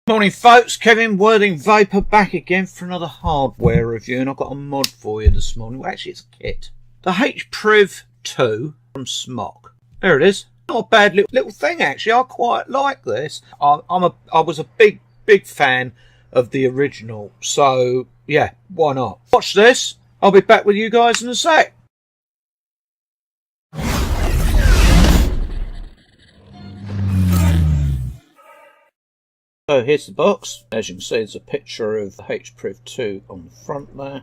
Morning folks, Kevin Wording Vaper back again for another hardware review, and I've got a mod for you this morning. Well, actually it's a kit. The H-Priv 2 from SMOK. There it is. Not a bad little thing actually. I quite like this. I was a big fan of the original, so yeah, why not? Watch this. I'll be back with you guys in a sec. So here's the box. As you can see, there's a picture of the H-Priv 2 on the front there.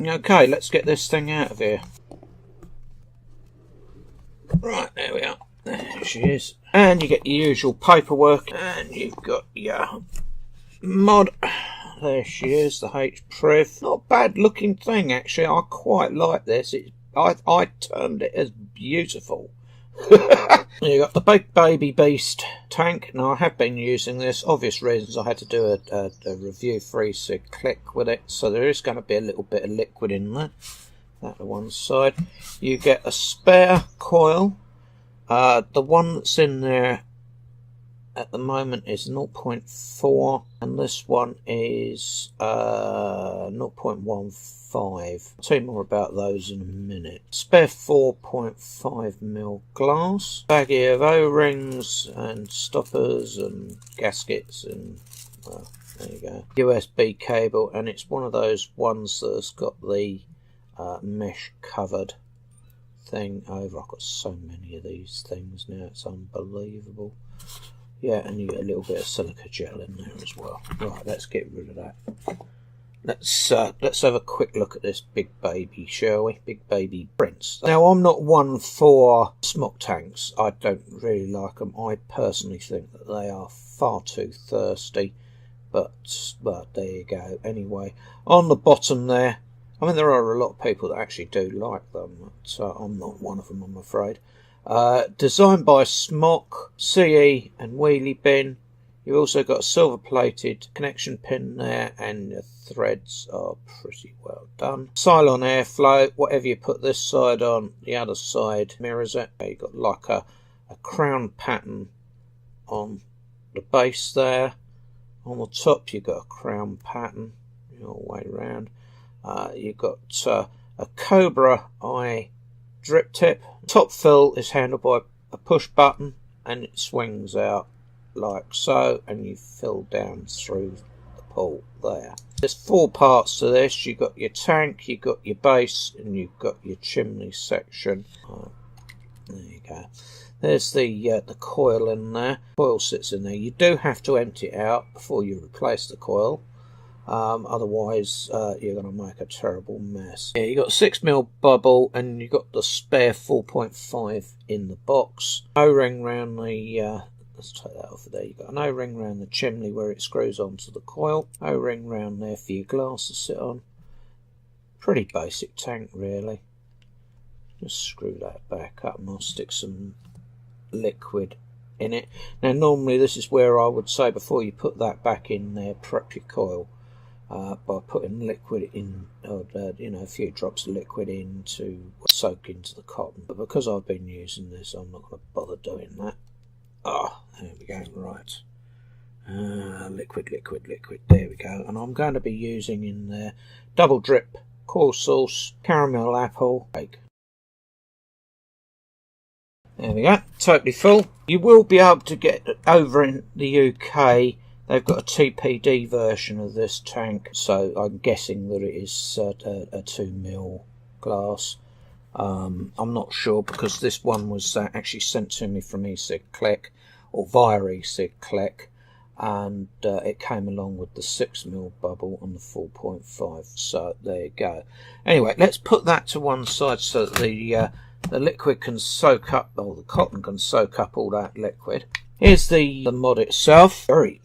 Okay, let's get this thing out of here. Right, there we are. There she is. And you get your usual paperwork, and you've got your mod. There she is, the H-Priv. Not a bad looking thing actually. I quite like this. I termed it as beautiful. You got the Big Baby Beast tank. Now I have been using this, obvious reasons. I had to do a review for ecigclick with it, so there is going to be a little bit of liquid in there. That to one side. You get a spare coil. The one that's in there at the moment is 0.4, and this one is 0.15. I'll tell you more about those in a minute. Spare 4.5mm glass, baggie of O-rings and stoppers and gaskets, and well, there you go. USB cable, and it's one of those ones that's got the mesh covered thing over. I've got so many of these things now, it's unbelievable. Yeah, and you get a little bit of silica gel in there as well. Right, let's get rid of that. Let's have a quick look at this big baby, shall we? Big Baby Prince. Now, I'm not one for SMOK tanks. I don't really like them. I personally think that they are far too thirsty. But there you go. Anyway, on the bottom there, I mean, there are a lot of people that actually do like them. But I'm not one of them, I'm afraid. Designed by SMOK, CE and wheelie bin. You've also got a silver plated connection pin there, and the threads are pretty well done. Cylon airflow, whatever you put this side on, the other side mirrors it. You've got like a crown pattern on the base there. On the top you've got a crown pattern all the way around. You've got a Cobra eye drip tip. Top fill is handled by a push button, and it swings out like so, and you fill down through the port there. There's 4 parts to this. You've got your tank, you've got your base, and you've got your chimney section. There you go. There's the coil in there. Coil sits in there. You do have to empty it out before you replace the coil. Otherwise you're going to make a terrible mess. Yeah, you got a 6mm bubble, and you got the spare 4.5 in the box. O-ring round the let's take that off of there. You've got an O-ring round the chimney where it screws onto the coil. O-ring round there for your glass to sit on. Pretty basic tank really. Just screw that back up, and I'll stick some liquid in it. Now normally this is where I would say, before you put that back in there, prep your coil by putting liquid in, or a few drops of liquid in to soak into the cotton. But because I've been using this, I'm not going to bother doing that. There we go. Right, liquid, there we go. And I'm going to be using in there double drip coil sauce, caramel apple cake. There we go, totally full. You will be able to get over in the UK. They've got a TPD version of this tank, so I'm guessing that it is a 2mm glass. I'm not sure, because this one was actually sent to me from ecigclick, or via ecigclick, and it came along with the 6mm bubble and the 4.5. So there you go. Anyway, let's put that to one side so that the liquid can soak up, or the cotton can soak up all that liquid. Here's the mod itself. Very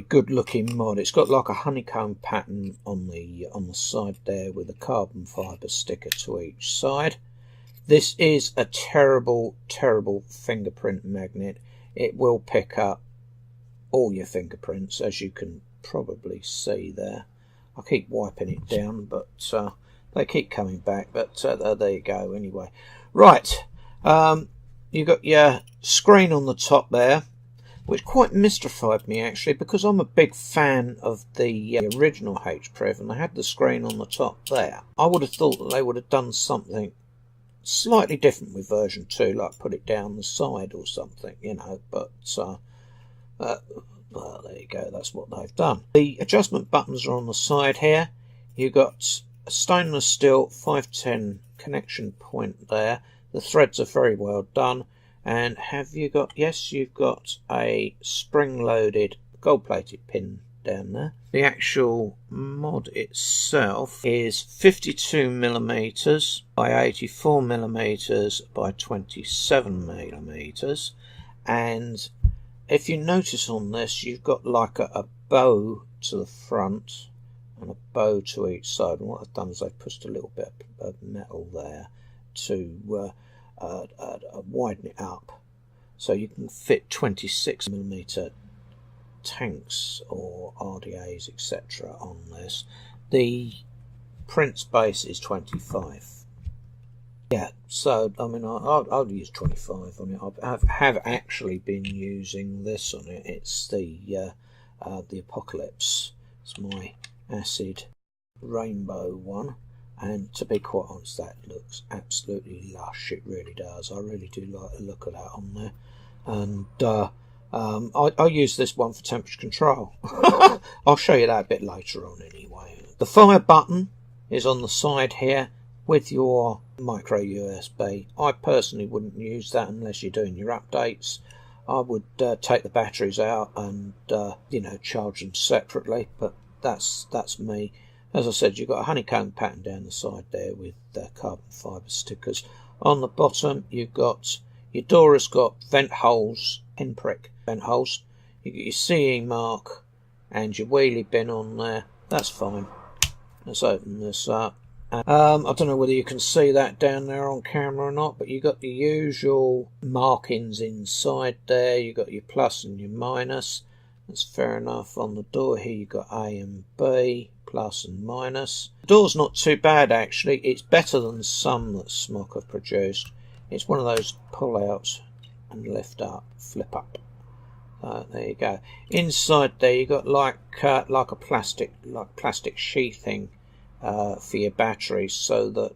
good looking mod. It's got like a honeycomb pattern on the side there, with a carbon fibre sticker to each side. This is a terrible fingerprint magnet. It will pick up all your fingerprints, as you can probably see there. I keep wiping it down, but they keep coming back. But there you go. Anyway, right. You've got your screen on the top there. which quite mystified me actually, because I'm a big fan of the original H-Priv, and they had the screen on the top there. I would have thought that they would have done something slightly different with version 2, like put it down the side or something, you know, but well, there you go, that's what they've done. The adjustment buttons are on the side here. You've got a stainless steel 510 connection point there. The threads are very well done. And have you got, yes, you've got a spring-loaded gold-plated pin down there. The actual mod itself is 52mm by 84mm by 27mm. And if you notice on this, you've got like a bow to the front and a bow to each side. And what I've done is I've pushed a little bit of metal there to widen it up, so you can fit 26mm tanks or RDAs, etc. on this. The Prince base is 25. Yeah, so I mean, I'll use 25 on it. I have actually been using this on it. It's the Apocalypse. It's my acid rainbow one. And to be quite honest, that looks absolutely lush. It really does. I really do like the look of that on there. And I use this one for temperature control. I'll show you that a bit later on anyway. The fire button is on the side here with your micro USB. I personally wouldn't use that unless you're doing your updates. I would take the batteries out and you know, charge them separately, but that's me. As I said, you've got a honeycomb pattern down the side there with carbon fibre stickers. On the bottom, you've got your door has got vent holes, pinprick vent holes. You've got your CE mark and your wheelie bin on there. That's fine. Let's open this up. I don't know whether you can see that down there on camera or not, but you've got the usual markings inside there. You've got your plus and your minus. That's fair enough. On the door here, you've got A and B. Plus and minus. The door's not too bad actually. It's better than some that SMOK have produced. It's one of those pull outs and lift up, flip up. There you go. Inside there you got like a plastic sheathing for your batteries, so that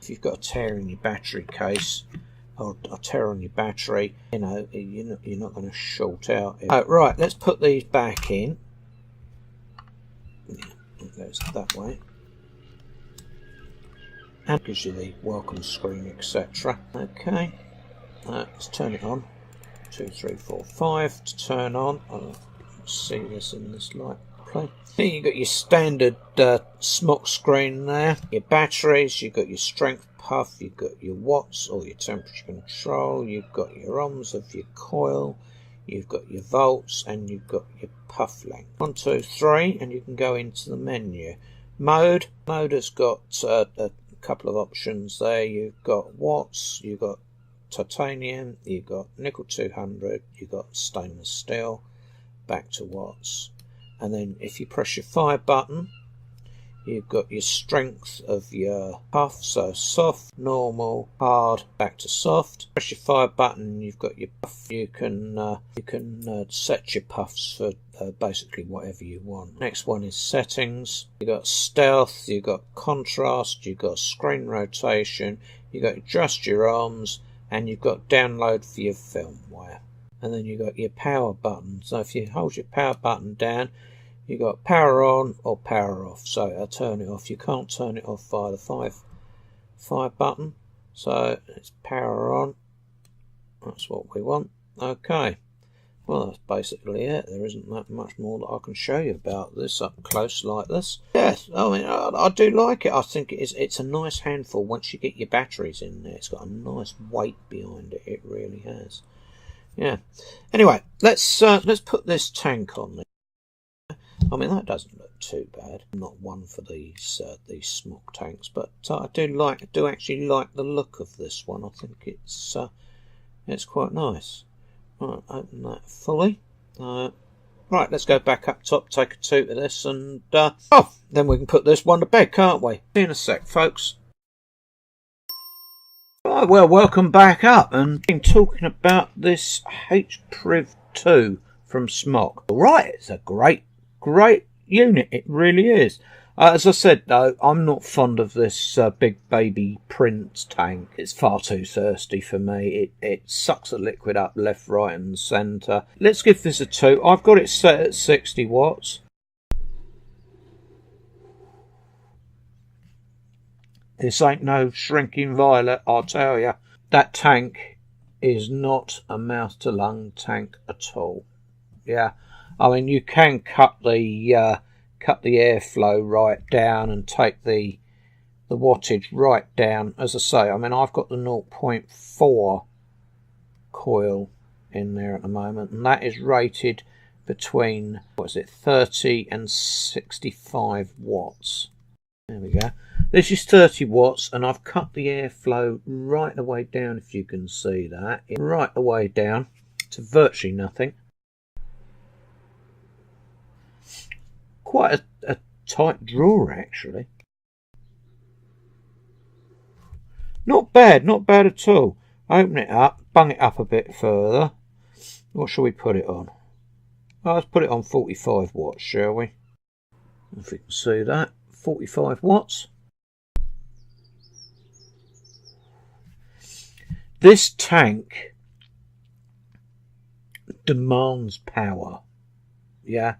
if you've got a tear in your battery case or a tear on your battery, you know, you're not going to short out. Right, let's put these back in. It goes that way and gives you the welcome screen, etc. Okay, let's turn it on. 2, 3, 4, 5 to turn on. I'll see this in this light play. Here you've got your standard SMOK screen there. Your batteries, you've got your strength puff, you've got your watts or your temperature control, you've got your ohms of your coil, you've got your volts, and you've got your puff length. 1, 2, 3, and you can go into the menu. Mode has got a couple of options there. You've got watts, you've got titanium, you've got nickel 200, you've got stainless steel, back to watts. And then if you press your fire button, you've got your strength of your puff, so soft, normal, hard, back to soft. Press your fire button, you've got your puff. You can set your puffs for basically whatever you want. Next one is settings. You've got stealth, you've got contrast, you've got screen rotation, you've got adjust your arms, and you've got download for your firmware. And then you've got your power button. So if you hold your power button down, you've got power on or power off, so I'll turn it off. You can't turn it off via the 5 button, so it's power on. That's what we want. Okay, well that's basically it. There isn't that much more that I can show you about this up close like this. Yes, I mean I do like it. I think it's a nice handful once you get your batteries in there. It's got a nice weight behind it. It really has. Yeah. Anyway, let's put this tank on there. I mean, that doesn't look too bad. I'm not one for these SMOK tanks, but I do actually like the look of this one. I think it's quite nice. Right, open that fully. Right, let's go back up top, take a toot of this, and then we can put this one to bed, can't we? See you in a sec, folks. Right, well, welcome back up, and been talking about this H-Priv 2. from SMOK. Right, it's a great unit, it really is. As I said though, I'm not fond of this Big Baby Prince tank. It's far too thirsty for me. It sucks the liquid up left, right and centre. Let's give this a 2. I've got it set at 60 watts. This ain't no shrinking violet, I'll tell you. That tank is not a mouth to lung tank at all. Yeah, I mean you can cut the airflow right down and take the wattage right down. As I say, I mean I've got the 0.4 coil in there at the moment, and that is rated between 30 and 65 watts. There we go. This is 30 watts, and I've cut the airflow right the way down, if you can see that. Right the way down to virtually nothing. Quite a tight drawer, actually. Not bad at all. Open it up, bung it up a bit further. What shall we put it on? Oh, let's put it on 45 watts, shall we? If we can see that. 45 watts. This tank demands power. Yeah.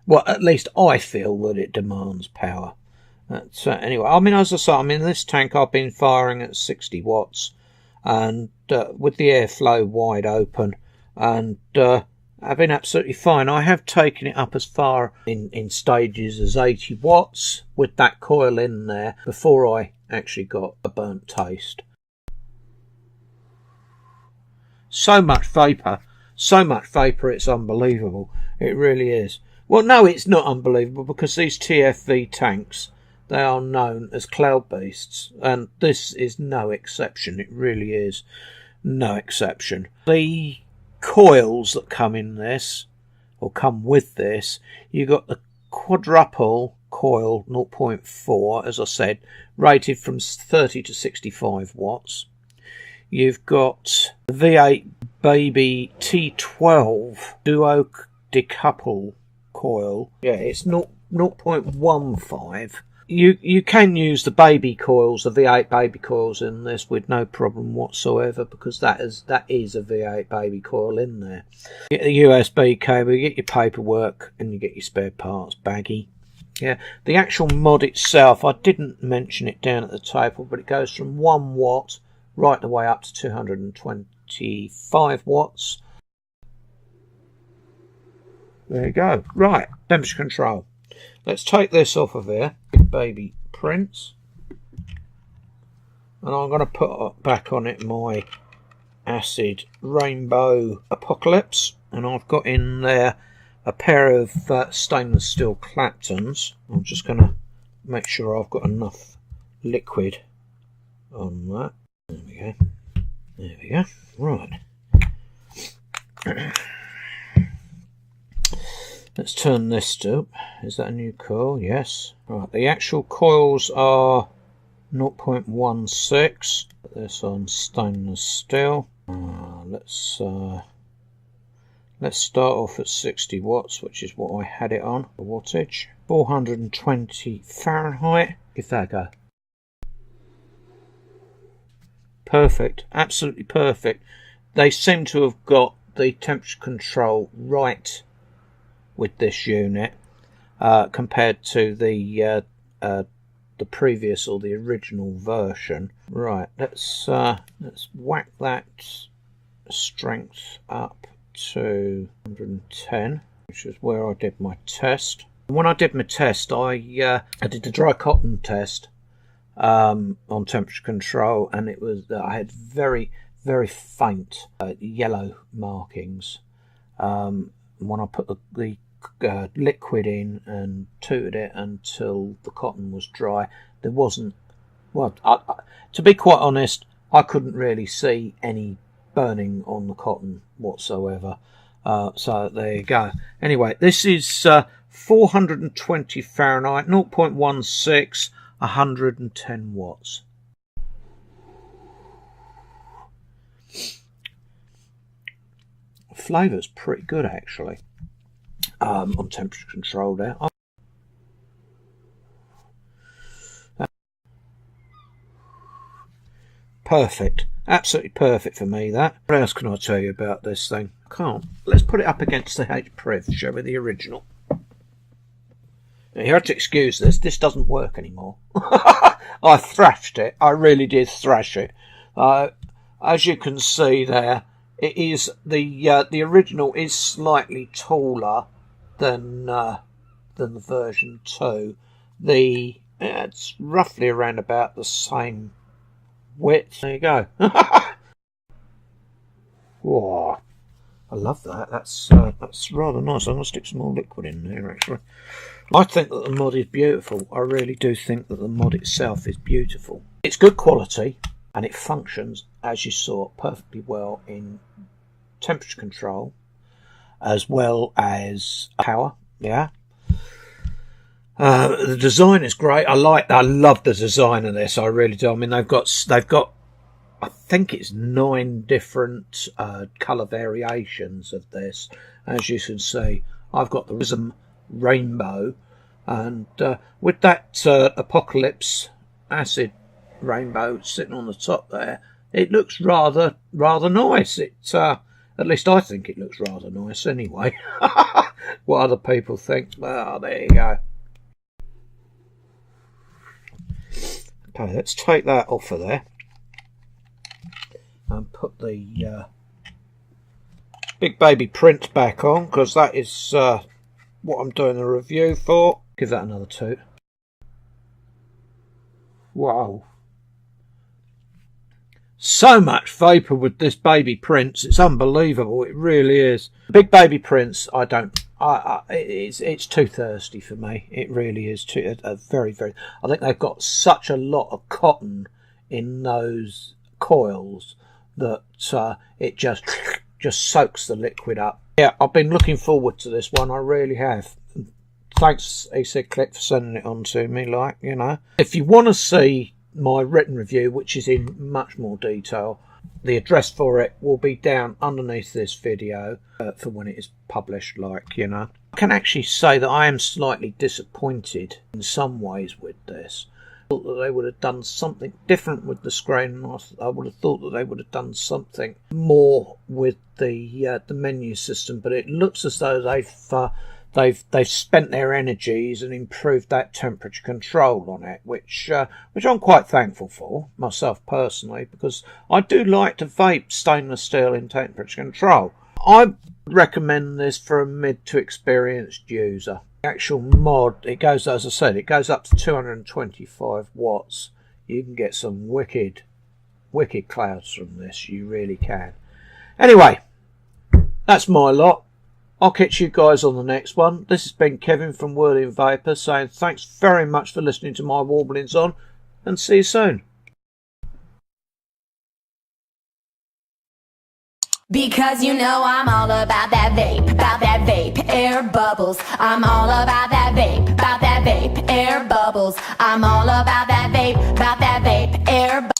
Well, at least I feel that it demands power. Anyway, I mean, as I say, I mean, this tank I've been firing at 60 watts and with the airflow wide open, and I've been absolutely fine. I have taken it up as far in stages as 80 watts with that coil in there before I actually got a burnt taste. So much vapor, it's unbelievable. It really is. Well, no, it's not unbelievable, because these TFV tanks, they are known as cloud beasts, and this is no exception. It really is no exception. The coils that come in this, or come with this, you got the quadruple coil 0.4, as I said, rated from 30 to 65 watts. You've got the V8 Baby T12 duo decouple coil. Yeah, it's 0.15. You can use the baby coils, the V8 baby coils in this with no problem whatsoever, because that is a V8 baby coil in there. You get the USB cable, you get your paperwork, and you get your spare parts baggy. Yeah, the actual mod itself, I didn't mention it down at the table, but it goes from 1 watt right the way up to 225 watts. There you go. Right, temperature control. Let's take this off of here, Big Baby Prince, and I'm going to put back on it my acid rainbow apocalypse, and I've got in there a pair of stainless steel Claptons. I'm just going to make sure I've got enough liquid on that. There we go. There we go. Right. Let's turn this to. Is that a new coil? Yes. Right. The actual coils are 0.16. Put this on stainless steel. Let's start off at 60 watts, which is what I had it on. The wattage. 420 Fahrenheit. Give that a go. Perfect, absolutely perfect. They seem to have got the temperature control right with this unit compared to the previous or the original version. Right, let's whack that strength up to 110, which is where I did my test. When I did my test, I did the dry cotton test on temperature control, and it was I had very faint yellow markings. When I put the liquid in and tooted it until the cotton was dry, there wasn't, well, to be quite honest, I couldn't really see any burning on the cotton whatsoever. So there you go. Anyway, this is 420 Fahrenheit, 0.16, 110 watts. Flavour's pretty good, actually. on temperature control there. Perfect. Absolutely perfect for me, that. What else can I tell you about this thing? I can't. Let's put it up against the H-Priv, shall we, the original. Now, you have to excuse this. This doesn't work anymore. I thrashed it. I really did thrash it. As you can see there, it is the original is slightly taller than the version 2. It's roughly around about the same width. There you go. Whoa, I love that. That's rather nice. I'm going to stick some more liquid in there, actually. I think that the mod is beautiful. I really do think that the mod itself is beautiful. It's good quality, and it functions, as you saw, perfectly well in temperature control, as well as power. Yeah. The design is great. I love the design of this. I really do. I mean, they've got, I think it's 9 different colour variations of this. As you can see, I've got the Prism Rainbow, and with that Apocalypse Acid Rainbow sitting on the top there, it looks rather nice. At least I think it looks rather nice anyway. What other people think, well, there you go. Okay, let's take that off of there and put the Big Baby Prince back on, because that is what I'm doing the review for. Give that another toot. Wow. So much vapor with this Baby Prince. It's unbelievable. It really is. Big Baby Prince, it's too thirsty for me. It really is too very. I think they've got such a lot of cotton in those coils that it just soaks the liquid up. Yeah, I've been looking forward to this one. I really have. Thanks, ecigclick, for sending it on to me. Like, you know, if you want to see my written review, which is in much more detail, the address for it will be down underneath this video for when it is published. Like, you know, I can actually say that I am slightly disappointed in some ways with this. I thought that they would have done something different with the screen. I would have thought that they would have done something more with the menu system, but it looks as though they've spent their energies and improved that temperature control on it, which I'm quite thankful for myself personally, because I do like to vape stainless steel in temperature control. I recommend this for a mid to experienced user. The actual mod, it goes, as I said, it goes up to 225 watts. You can get some wicked clouds from this. You really can. Anyway, that's my lot. I'll catch you guys on the next one. This has been Kevin from Whirling Vaper saying thanks very much for listening to my warblings on, and see you soon. Because you know I'm all about that vape, air bubbles. I'm all about that vape, air bubbles. I'm all about that vape, air bubbles.